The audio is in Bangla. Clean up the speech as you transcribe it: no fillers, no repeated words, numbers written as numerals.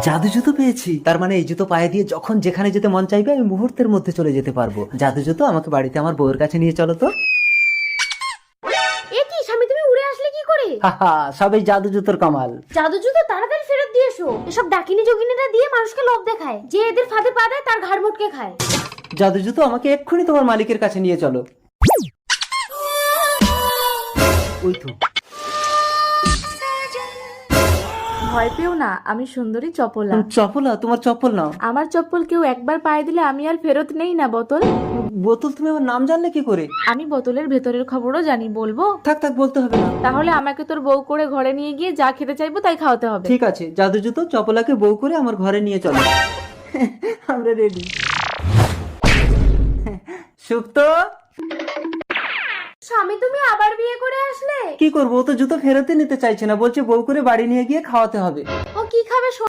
জাদু জুতো পেয়েছি, তার মানে এই জুতো পায়ে দিয়ে যখন যেখানে যেতে মন চাইবে আমি মুহূর্তের মধ্যে চলে যেতে পারবো। জাদু জুতো, আমাকে বাড়িতে আমার বউয়ের কাছে নিয়ে চলো তো। এ কি স্বামী, তুমি উড়ে আসলে কি করে? হাহা, সবই জাদু জুতোর কামাল। জাদু জুতো তাড়াতাড়ি ফেরত দিয়ে এসো। এসব ডাকিনী যোগিনীরা দিয়ে মানুষকে লোভ দেখায়, যে এদের ফাঁদে পা দেয় তার ঘাড় মোটকে খায়। জাদু জুতো, আমাকে এক্ষুনি তোমার মালিকের কাছে নিয়ে চলো। ওই তো। ভয় পেও না, আমি সুন্দরী চপলা। চপলা, তোমার চপ্পল নাও। আমার চপ্পল কেউ একবার পায়ে দিলে আমি আর ফেরত নেই না বোতল। বোতল, তুমি আমার নাম জানলে কি করে? আমি বোতলের ভেতরের খবরও জানি, বলবো? থাক থাক, বলতে হবে না। তাহলে আমাকে তোর বউ করে ঘরে নিয়ে গিয়ে যা খেতে চাইবো তাই খাওয়াতে হবে। ঠিক আছে, জাদু জুতো, চপলাকে বউ করে আমার ঘরে নিয়ে চলো। আমরা রেডি। সুক্ত, স্বামী, তুমি আবার বিয়ে করে আসলে? কি করবো? ও তো জুতো ফেরতই নিতে চাইছে না, বলছে বউ করে বাড়ি নিয়ে গিয়ে খাওয়াতে হবে। ও কি খাবে?